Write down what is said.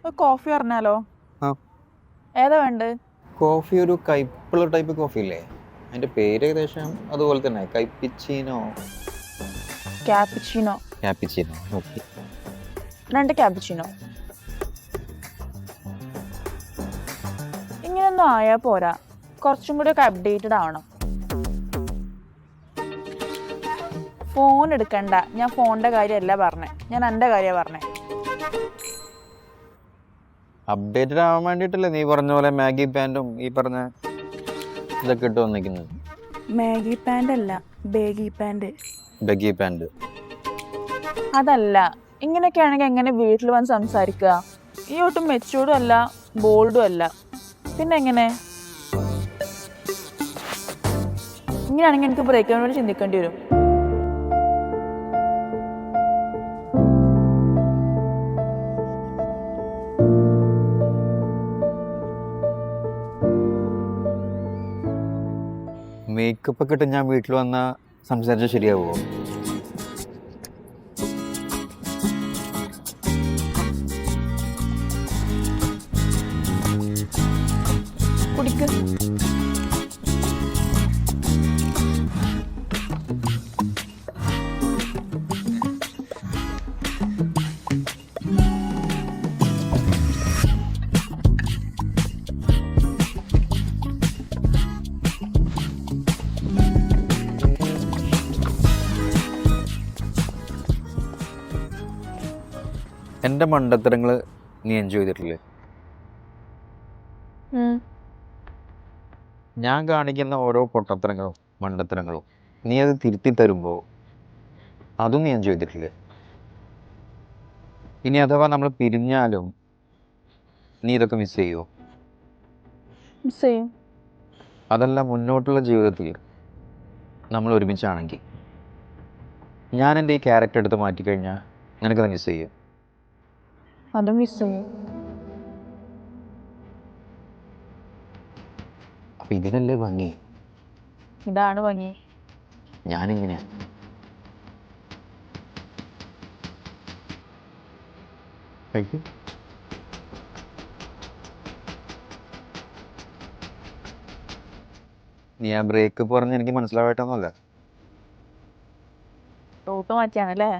ഒരു കോഫി പറഞ്ഞാലോ? ആ ഏതാ വേണ്ടത്? കോഫി ഒരു കയ്പുള്ള ടൈപ്പ് കോഫി ഇല്ലേ? അതിന്റെ പേര് ഏകദേശം അതുപോലെ തന്നെ കൈപ്പിച്ചീനോ ക്യാപിച്ചിനോ. ക്യാപ്പിച്ചീനോ ഓക്കെ. 2 ക്യാപിച്ചിനോ. ഇങ്ങനൊന്നും ആയാൽ പോരാ, കുറച്ചും കൂടി ഒക്കെ അപ്ഡേറ്റഡ് ആവണം. ഫോൺ എടുക്കണ്ട, ഞാൻ ഫോണിന്റെ കാര്യമല്ല പറഞ്ഞേ, ഞാൻ എൻ്റെ കാര്യമാണ് പറഞ്ഞേ. അപ്ഡേറ്റഡ് ആവാൻ വേണ്ടിയിട്ടല്ലേ നീ പറഞ്ഞ പോലെ മാഗി പാൻറ്റും ഈ പറഞ്ഞ ഇതൊക്കെ ഇട്ട് വന്നിരിക്കുന്നത്? മാഗി പാൻ്റ് അല്ല, ബേഗി പാൻ്റ്. ബഗി പാൻറ്. അതല്ല, ഇങ്ങനെയൊക്കെ ആണെങ്കിൽ എങ്ങനെ വീട്ടിൽ വന്ന് സംസാരിക്കുക? ഈ ഒട്ടും മെച്ചൂർഡും അല്ല, ബോൾഡും അല്ല, പിന്നെ എങ്ങനെ? ഇങ്ങനെയാണെങ്കിൽ എനിക്ക് ബ്രേക്കിന് വേണ്ടി ചിന്തിക്കേണ്ടി വരും. മേക്കപ്പ് ഒക്കെ ഇട്ട് ഞാൻ വീട്ടിൽ വന്നാൽ സംസാരിച്ചാൽ ശരിയാവുമോ? കുടിക്ക്. എൻ്റെ മണ്ടത്തരങ്ങൾ നീ എൻജോയ് ചെയ്തിട്ടില്ലേ? ഞാൻ കാണിക്കുന്ന ഓരോ പൊട്ടത്തരങ്ങളും മണ്ടത്തരങ്ങളും നീ അത് തിരുത്തി തരുമ്പോൾ അതും നീ എൻജോയ് ചെയ്തിട്ടില്ലേ? ഇനി അഥവാ നമ്മൾ പിരിഞ്ഞാലും നീ ഇതൊക്കെ മിസ് ചെയ്യുമോ? സെയിം. അതല്ല, മുന്നോട്ടുള്ള ജീവിതത്തിൽ നമ്മൾ ഒരുമിച്ചാണെങ്കിൽ ഞാൻ എൻ്റെ ഈ ക്യാരക്ടർ എടുത്ത് മാറ്റിക്കഴിഞ്ഞാൽ നിനക്കത് മിസ് ചെയ്യും? അതും മിസ് ചെയ്യും. അപ്പം ഇതിനല്ലേ ഭംഗി. ഇതാണ് ഭംഗി. ഞാനിങ്ങനെയാ. നീ ആ ബ്രേക്കപ്പ് പറഞ്ഞ് എനിക്ക് മനസ്സിലാവായിട്ടൊന്നുമല്ല. റൂട്ട് മാറ്റിയാണല്ലേ?